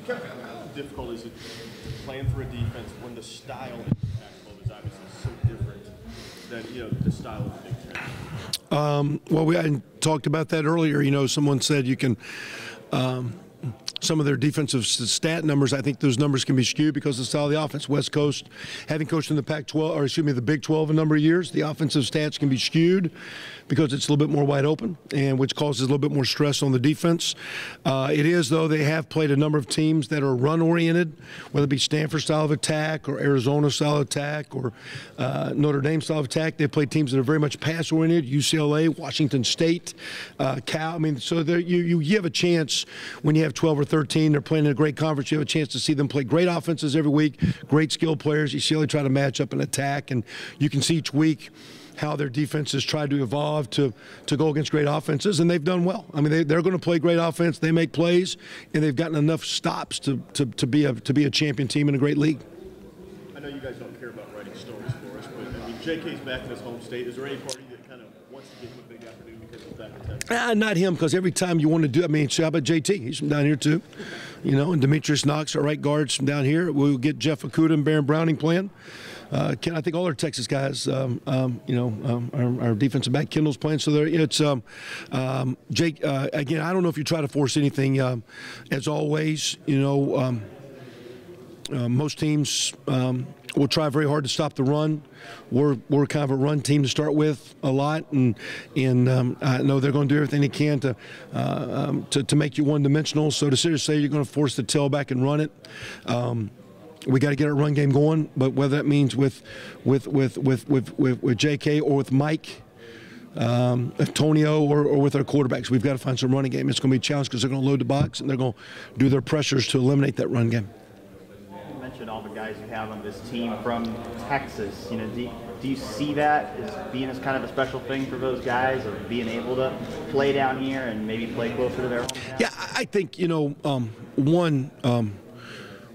Kevin, how difficult is it playing for a defense when the style in the Pac-12 is obviously so different than the style of the Big Ten? Well, I talked about that earlier. Someone said you can. Some of their defensive stat numbers, I think those numbers can be skewed because of the style of the offense. West Coast, having coached in the the Big 12 a number of years, the offensive stats can be skewed because it's a little bit more wide open, and which causes a little bit more stress on the defense. It is, though, they have played a number of teams that are run-oriented, whether it be Stanford style of attack or Arizona style of attack or Notre Dame style of attack. They've played teams that are very much pass-oriented, UCLA, Washington State, Cal. So you have a chance when you have 12 or 13, they're playing in a great conference. You have a chance to see them play great offenses every week, great skill players. You see how they try to match up and attack, and you can see each week how their defenses try to evolve to go against great offenses, and they've done well. They're going to play great offense. They make plays, and they've gotten enough stops to be a champion team in a great league. I know you guys don't care about writing stories for us, but JK's back in his home state. Is there any party that kind of wants to give him a big afternoon because he's back in Texas? Not him, because every time you want to do, how about JT? He's from down here too, and Demetrius Knox, our right guards from down here. We'll get Jeff Okuda and Barrett Browning playing. I think all our Texas guys, our defensive back Kendall's playing. So it's Jake. Again, I don't know if you try to force anything. As always, most teams will try very hard to stop the run. We're kind of a run team to start with a lot, and I know they're going to do everything they can to make you one-dimensional. So to sit and say you're going to force the tailback and run it. We got to get our run game going, but whether that means with JK or with Mike, Antonio, or with our quarterbacks, we've got to find some running game. It's going to be a challenge because they're going to load the box and they're going to do their pressures to eliminate that run game. You mentioned all the guys you have on this team from Texas. Do you see that as being as kind of a special thing for those guys, of being able to play down here and maybe play closer to their hometown? Yeah, I think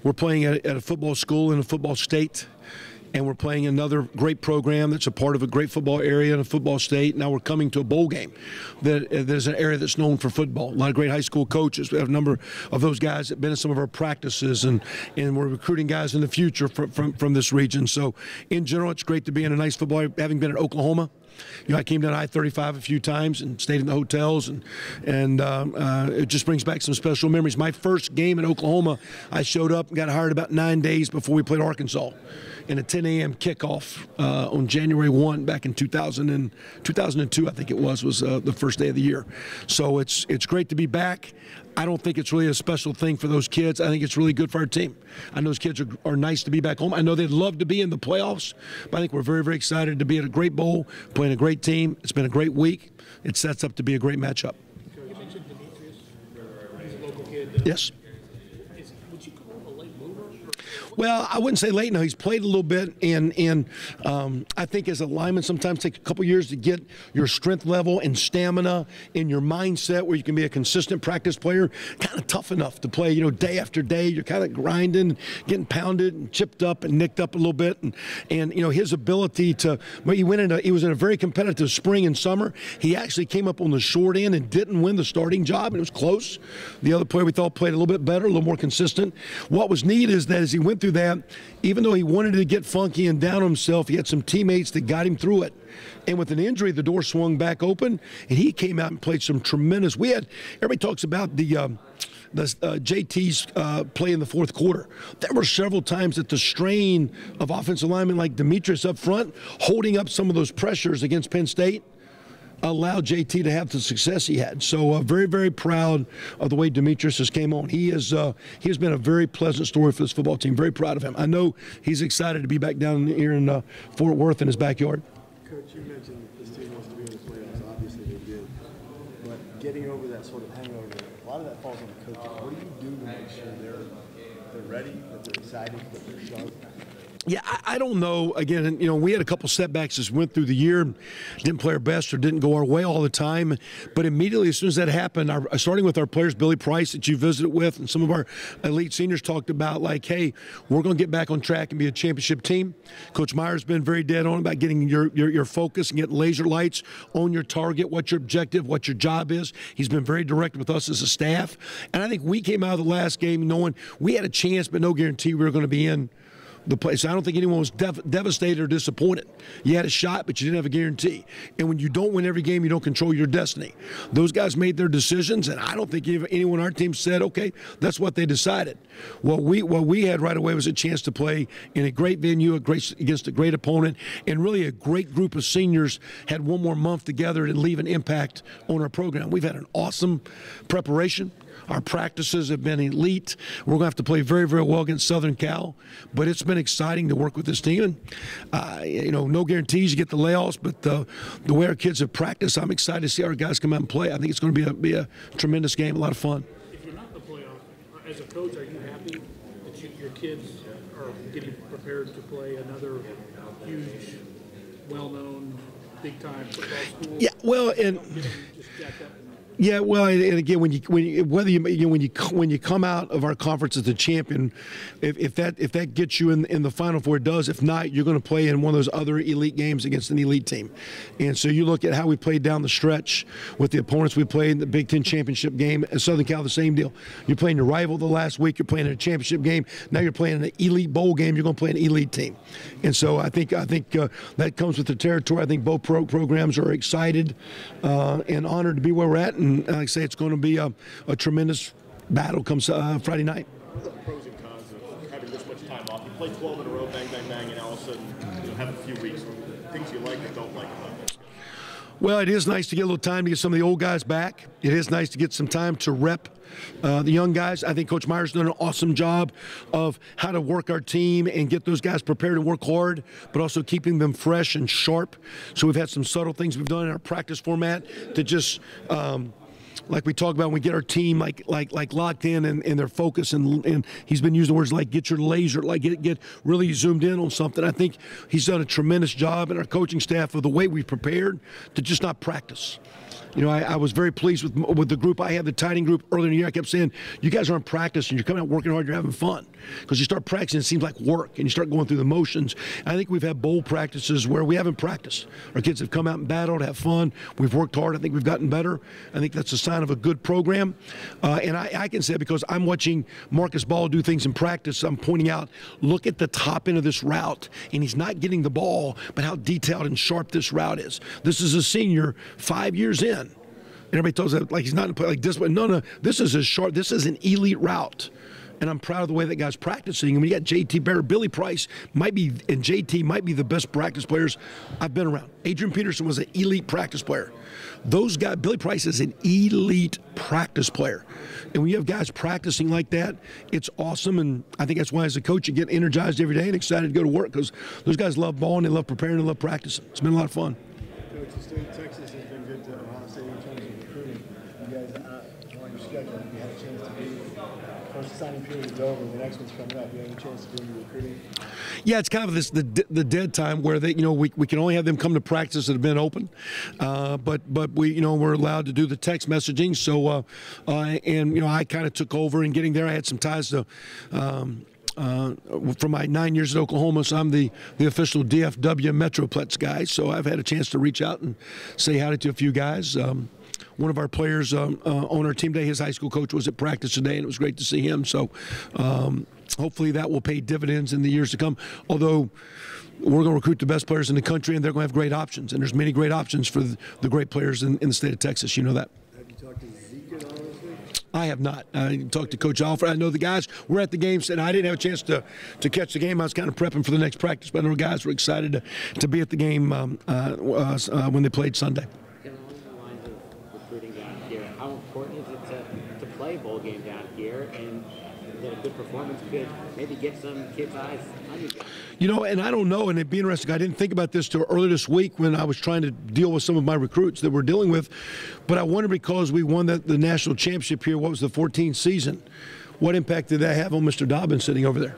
we're playing at a football school in a football state, and we're playing another great program that's a part of a great football area in a football state. Now we're coming to a bowl game. There's an area that's known for football. A lot of great high school coaches. We have a number of those guys that have been in some of our practices, and we're recruiting guys in the future from this region. So in general, it's great to be in a nice football, having been at Oklahoma. I came down I-35 a few times and stayed in the hotels, and it just brings back some special memories. My first game in Oklahoma, I showed up and got hired about 9 days before we played Arkansas in a 10 a.m. kickoff on January 1 back in 2002, I think it was the first day of the year. So it's great to be back. I don't think it's really a special thing for those kids. I think it's really good for our team. I know those kids are nice to be back home. I know they'd love to be in the playoffs, but I think we're very, very excited to be at a great bowl, playing a great team. It's been a great week. It sets up to be a great matchup. You mentioned Demetrius. He's a local kid. Yes. Would you call him a late mover? Well, I wouldn't say late. No, he's played a little bit, and I think as a lineman, sometimes it takes a couple years to get your strength level and stamina and your mindset where you can be a consistent practice player. Kind of tough enough to play, day after day. You're kind of grinding, getting pounded and chipped up and nicked up a little bit, and his ability to. Well, he was in a very competitive spring and summer. He actually came up on the short end and didn't win the starting job, and it was close. The other player we thought played a little bit better, a little more consistent. What was neat is that as he went through that, even though he wanted to get funky and down himself, he had some teammates that got him through it. And with an injury, the door swung back open, and he came out and played some tremendous. Everybody talks about the JT's play in the fourth quarter. There were several times that the strain of offensive linemen like Demetrius up front, holding up some of those pressures against Penn State, allowed JT to have the success he had. So very, very proud of the way Demetrius has came on. He has been a very pleasant story for this football team. Very proud of him. I know he's excited to be back down here in Fort Worth in his backyard. Coach, you mentioned this team wants to be in the playoffs. Obviously they did. But getting over that sort of hangover, a lot of that falls on the coaches. What do you do to make sure they're ready, that they're excited, that they're sharp? Yeah, I don't know. Again, we had a couple setbacks as we went through the year, didn't play our best or didn't go our way all the time. But immediately, as soon as that happened, starting with our players, Billy Price, that you visited with, and some of our elite seniors talked about, like, hey, we're going to get back on track and be a championship team. Coach Meyer's been very dead on about getting your focus and getting laser lights on your target, what your objective, what your job is. He's been very direct with us as a staff. And I think we came out of the last game knowing we had a chance, but no guarantee we were going to be in the place. I don't think anyone was devastated or disappointed. You had a shot, but you didn't have a guarantee. And when you don't win every game, you don't control your destiny. Those guys made their decisions, and I don't think anyone on our team said, okay, that's what they decided. What we had right away was a chance to play in a great venue, against a great opponent, and really a great group of seniors had one more month together to leave an impact on our program. We've had an awesome preparation. Our practices have been elite. We're going to have to play very, very well against Southern Cal, but it's been exciting to work with this team. And, no guarantees you get the layoffs, but the way our kids have practiced, I'm excited to see our guys come out and play. I think it's going to be a tremendous game, a lot of fun. If you're not in the playoff, as a coach, are you happy that your kids are getting prepared to play another huge, well-known, big-time football school? Yeah, well, and just jacked up. yeah, well, and again, when you come out of our conference as the champion, if that gets you in the Final Four, it does. If not, you're going to play in one of those other elite games against an elite team. And so you look at how we played down the stretch with the opponents we played in the Big Ten championship game. At Southern Cal, the same deal. You're playing your rival the last week. You're playing in a championship game. Now you're playing in an elite bowl game. You're going to play an elite team. And so I think that comes with the territory. I think both programs are excited and honored to be where we're at. And like I say, it's going to be a tremendous battle comes Friday night. What are the pros and cons of having this much time off? You play 12 in a row, bang, bang, bang, and all of a sudden have a few weeks. Things you like and don't like about this. Well, it is nice to get a little time to get some of the old guys back. It is nice to get some time to rep the young guys. I think Coach Meyer's done an awesome job of how to work our team and get those guys prepared and work hard, but also keeping them fresh and sharp. So we've had some subtle things we've done in our practice format to just like we talk about, when we get our team like locked in and their focus, and he's been using words like get your laser, like get really zoomed in on something. I think he's done a tremendous job, and our coaching staff, of the way we've prepared to just not practice. I was very pleased with the group. I had the tight end group earlier in the year. I kept saying, you guys aren't practicing. You're coming out working hard. You're having fun. Because you start practicing, it seems like work, and you start going through the motions. I think we've had bowl practices where we haven't practiced. Our kids have come out and battled, have fun. We've worked hard. I think we've gotten better. I think that's a sign of a good program. And I can say it because I'm watching Marcus Ball do things in practice. I'm pointing out, look at the top end of this route, and he's not getting the ball, but how detailed and sharp this route is. This is a senior 5 years in. And everybody tells us like he's not like this, but no, this is a sharp. This is an elite route, and I'm proud of the way that guy's practicing. And we got JT Barrett, Billy Price and JT might be the best practice players I've been around. Adrian Peterson was an elite practice player. Those guys, Billy Price is an elite practice player, and when you have guys practicing like that, it's awesome. And I think that's why, as a coach, you get energized every day and excited to go to work because those guys love ball and they love preparing and love practicing. It's been a lot of fun. Coach, the state of Texas has been good to Ohio State in terms of recruiting. You guys, on your schedule, you had a chance to be. First signing period is over. The next one's coming up. You have a chance to do recruiting. Yeah, it's kind of the dead time where we can only have them come to practice that have been open, but we're allowed to do the text messaging. So I kind of took over in getting there. I had some ties to. From my 9 years at Oklahoma, so I'm the official DFW Metroplex guy. So I've had a chance to reach out and say hi to a few guys. One of our players on our team day, his high school coach was at practice today, and it was great to see him. So hopefully that will pay dividends in the years to come. Although we're going to recruit the best players in the country, and they're going to have great options. And there's many great options for the great players in the state of Texas. You know that. Have you talked to Zeke at all this week? I have not. I talked to Coach Alfred. I know the guys were at the games, and I didn't have a chance to catch the game. I was kind of prepping for the next practice, but I know guys were excited to be at the game when they played Sunday. Along the lines of recruiting down here, how important is it to play a bowl game down here and that a good performance could maybe get some kids' eyes on you guys? And I don't know, and it'd be interesting. I didn't think about this till earlier this week when I was trying to deal with some of my recruits that we're dealing with. But I wonder, because we won the national championship here, what was the 14th season? What impact did that have on Mr. Dobbins sitting over there?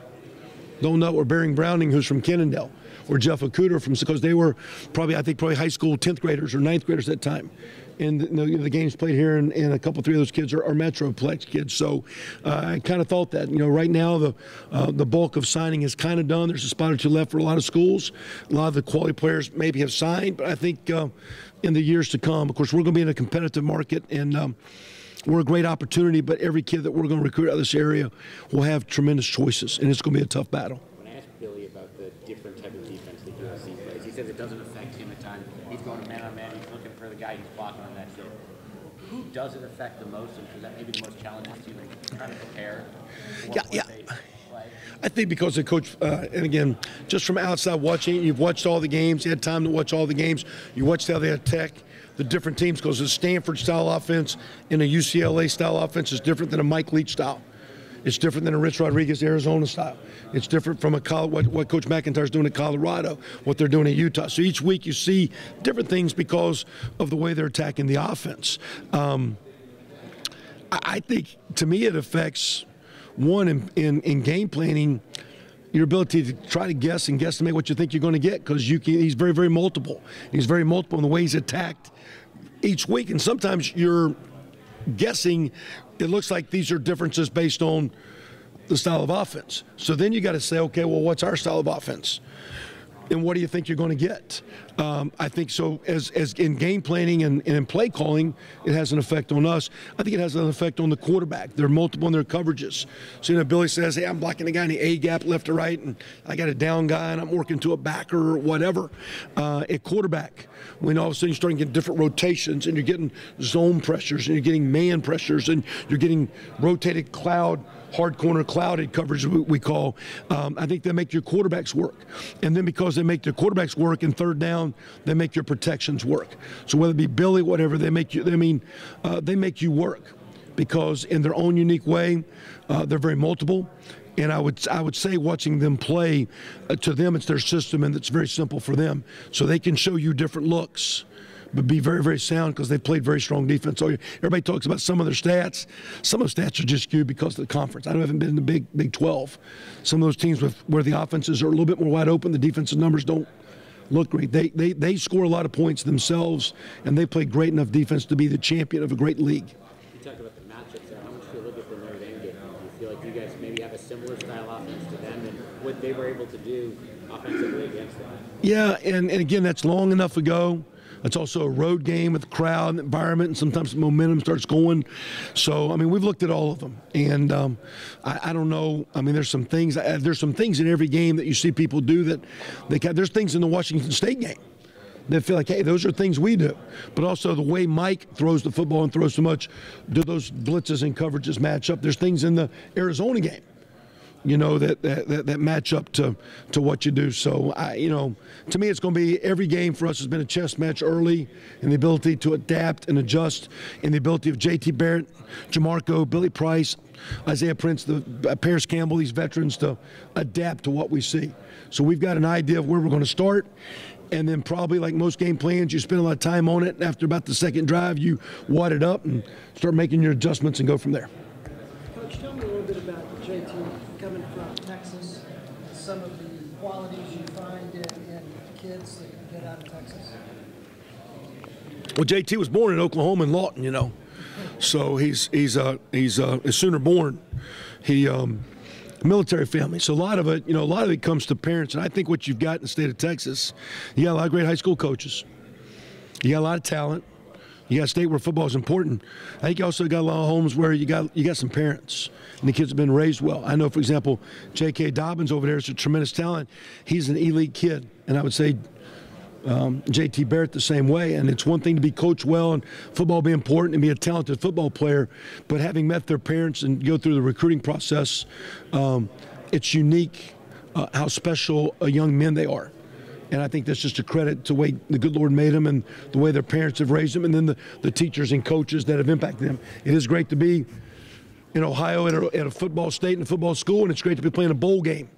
or Bering Browning, who's from Kennendale, or Jeff Akuter from, because they were probably high school 10th graders or 9th graders at that time. And the games played here, and a couple, 3 of those kids are Metroplex kids. So I kind of thought that, right now the bulk of signing is kind of done. There's a spot or 2 left for a lot of schools. A lot of the quality players maybe have signed, but I think in the years to come, of course, we're going to be in a competitive market, and we're a great opportunity, but every kid that we're going to recruit out of this area will have tremendous choices, and it's going to be a tough battle. When I asked Billy about the different type of defense that USC plays, he says it doesn't affect him a ton. He's going to man-on-man. He's looking for the guy who's blocking on that shit. Who does it affect the most, and is that maybe the most challenging to you in trying to prepare for what they play? I think because the coach, and again, just from outside watching, you've watched all the games, you had time to watch all the games, you watched how they attack the different teams, because a Stanford-style offense and a UCLA-style offense is different than a Mike Leach style. It's different than a Rich Rodriguez Arizona style. It's different from what Coach McIntyre's doing at Colorado, what they're doing at Utah. So each week you see different things because of the way they're attacking the offense. I think, to me, it affects, one, in game planning, your ability to try to guess and guesstimate what you think you're going to get, because he's very, very multiple. He's very multiple in the way he's attacked each week, and sometimes you're guessing. It looks like these are differences based on the style of offense. So then you got to say, okay, well, what's our style of offense? And what do you think you're going to get? I think so. As in game planning and in play calling, it has an effect on us. I think it has an effect on the quarterback. They're multiple in their coverages. So Billy says, hey, I'm blocking a guy in the A gap left to right, and I got a down guy, and I'm working to a backer or whatever. At quarterback, when all of a sudden you're starting to get different rotations, and you're getting zone pressures, and you're getting man pressures, and you're getting rotated cloud, hard corner clouded coverage, we call. I think they make your quarterbacks work. And then because they make their quarterbacks work in third down, they make your protections work. So whether it be Billy, whatever, they make you, they make you work, because in their own unique way, they're very multiple. And I would say, watching them play, to them it's their system, and it's very simple for them. So they can show you different looks, but be very, very sound, because they've played very strong defense. So everybody talks about some of their stats. Some of the stats are just skewed because of the conference. I haven't been in the Big 12. Some of those teams where the offenses are a little bit more wide open, the defensive numbers don't look great. They score a lot of points themselves, and they play great enough defense to be the champion of a great league. You talked about the matchups there. How much do you look at the Notre Dame game? Do you feel like you guys maybe have a similar style offense to them, and what they were able to do offensively against them? Yeah, and again, that's long enough ago. It's also a road game with the crowd and the environment, and sometimes the momentum starts going. So, we've looked at all of them, and I don't know. There's some things in every game that you see people do that there's things in the Washington State game that feel like, hey, those are things we do. But also the way Mike throws the football and throws so much, do those blitzes and coverages match up? There's things in the Arizona game, that match up to what you do. So, to me, it's going to be, every game for us has been a chess match early, and the ability to adapt and adjust, and the ability of J.T. Barrett, Jamarco, Billy Price, Isaiah Prince, Paris Campbell, these veterans, to adapt to what we see. So we've got an idea of where we're going to start, and then probably, like most game plans, you spend a lot of time on it, and after about the second drive, you wad it up and start making your adjustments and go from there. Coach, tell me a little bit about JT coming from Texas, some of the qualities you find in kids that you get out of Texas. Well, JT was born in Oklahoma in Lawton, so he's a Sooner born. He military family, so a lot of it comes to parents. And I think what you've got in the state of Texas, you got a lot of great high school coaches, you got a lot of talent. You got a state where football is important. I think you also got a lot of homes where you got some parents, and the kids have been raised well. I know, for example, J.K. Dobbins over there is a tremendous talent. He's an elite kid, and I would say J.T. Barrett the same way. And it's one thing to be coached well and football be important and be a talented football player, but having met their parents and go through the recruiting process, it's unique how special young men they are. And I think that's just a credit to the way the good Lord made them and the way their parents have raised them, and then the teachers and coaches that have impacted them. It is great to be in Ohio at a football state and a football school, and it's great to be playing a bowl game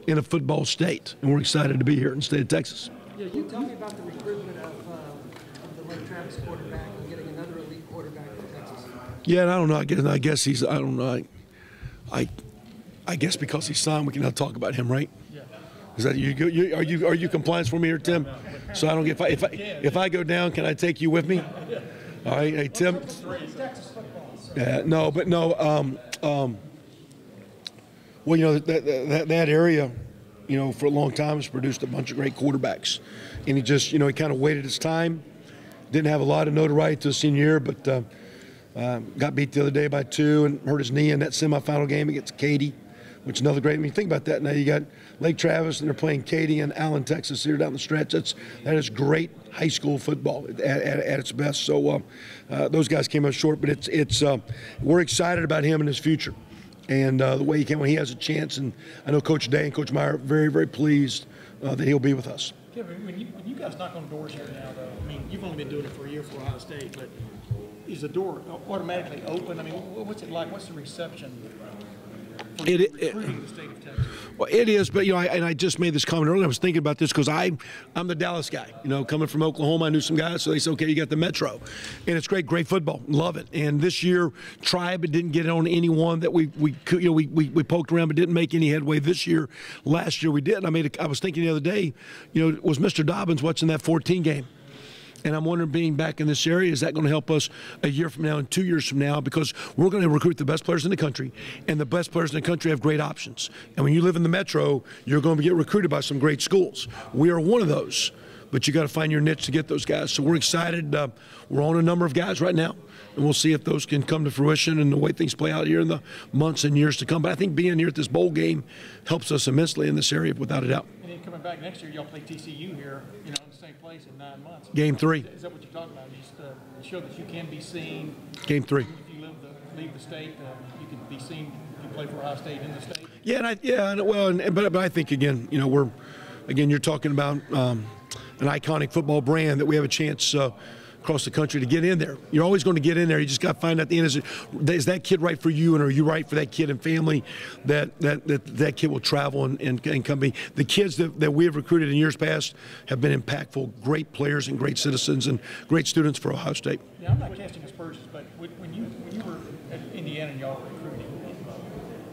in a football state. And we're excited to be here in the state of Texas. Yeah, you tell me about the recruitment of the Lake Travis quarterback and getting another elite quarterback for Texas. Yeah, and I don't know. I guess he's. I don't know. I guess because he's signed, we can now talk about him, right? Yeah. Is that are you compliance for me here, Tim? So I don't get if I go down, can I take you with me? All right, hey Tim. Yeah, no, but no. Well, you know that area, you know, for a long time has produced a bunch of great quarterbacks, and he just, you know, he kind of waited his time. Didn't have a lot of notoriety to his senior year, but got beat the other day by 2 and hurt his knee in that semifinal game against Katy, which is another great. I mean, think about that. Now you got Lake Travis, and they're playing Katy and Allen, Texas here down the stretch. That is great high school football at its best. So those guys came up short, but we're excited about him and his future, and the way he came when he has a chance. And I know Coach Day and Coach Meyer are very, very pleased that he'll be with us. Kevin, when you guys knock on doors here now, though, I mean, you've only been doing it for a year for Ohio State, but is the door automatically open? I mean, what's it like? What's the reception for recruiting the state of Texas? Well, it is, but, you know, I just made this comment earlier. I was thinking about this because I'm the Dallas guy. You know, coming from Oklahoma, I knew some guys, so they said, okay, you got the Metro. And it's great football. Love it. And this year, Tribe didn't get on anyone that we could, you know, we poked around but didn't make any headway this year. Last year we did. And I was thinking the other day, you know, was Mr. Dobbins watching that 14 game? And I'm wondering, being back in this area, is that going to help us a year from now and 2 years from now? Because we're going to recruit the best players in the country, and the best players in the country have great options. And when you live in the Metro, you're going to get recruited by some great schools. We are one of those, but you got to find your niche to get those guys. So we're excited. We're on a number of guys right now, and we'll see if those can come to fruition and the way things play out here in the months and years to come. But I think being here at this bowl game helps us immensely in this area, without a doubt. And then coming back next year, y'all play TCU here, you know, in the same place in 9 months. Game 3. Is that what you're talking about? Just show that you can be seen. Game 3. If you leave the state, you can be seen if you play for Ohio State in the state. Yeah, but I think, again, you know, you're talking about an iconic football brand that we have a chance across the country to get in there. You're always going to get in there. You just got to find out at the end, is that kid right for you, and are you right for that kid and family that kid will travel and come be. The kids that we have recruited in years past have been impactful, great players and great citizens and great students for Ohio State. Yeah, I'm not casting aspersions, but when you were at Indiana and y'all were recruiting,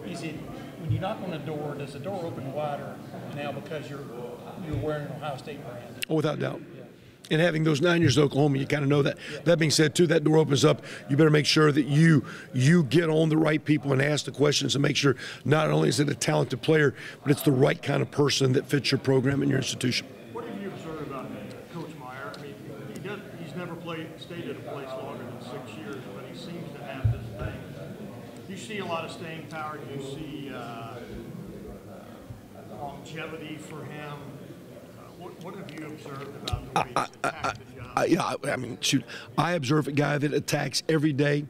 is it, when you knock on the door, does the door open wider now because you're wearing an Ohio State brand? Oh, without doubt. And having those 9 years at Oklahoma, you kind of know that. Yeah. That being said, too, that door opens up. You better make sure that you get on the right people and ask the questions and make sure not only is it a talented player, but it's the right kind of person that fits your program and your institution. What have you observed about Coach Meyer? I mean, he's never stayed at a place longer than 6 years, but he seems to have this thing. You see a lot of staying power. You see longevity for him. What have you observed about the way he's attacked the job? I mean, shoot, I observe a guy that attacks every day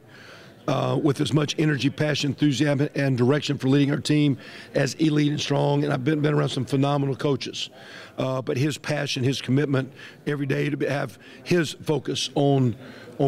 with as much energy, passion, enthusiasm, and direction for leading our team as elite and strong. And I've been around some phenomenal coaches. But his passion, his commitment every day to have his focus on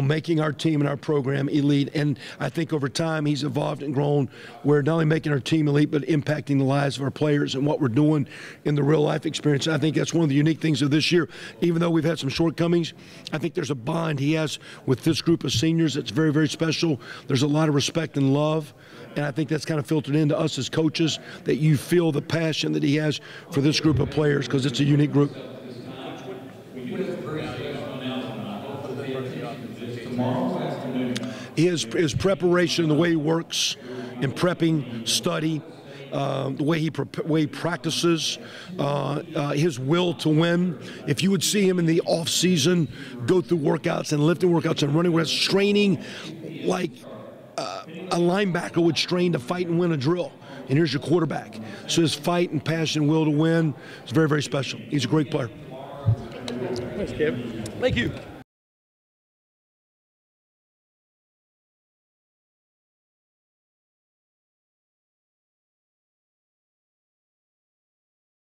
making our team and our program elite. And I think over time he's evolved and grown where not only making our team elite, but impacting the lives of our players and what we're doing in the real life experience. And I think that's one of the unique things of this year. Even though we've had some shortcomings, I think there's a bond he has with this group of seniors that's very, very special. There's a lot of respect and love. And I think that's kind of filtered into us as coaches, that you feel the passion that he has for this group of players, because it's a unique group. His preparation, the way he works in prepping, study, the way he practices, his will to win. If you would see him in the off season go through workouts and lifting workouts and running workouts, training like a linebacker would train to fight and win a drill. And here's your quarterback. So his fight and passion and will to win is very, very special. He's a great player. Thanks, Kevin. Thank you.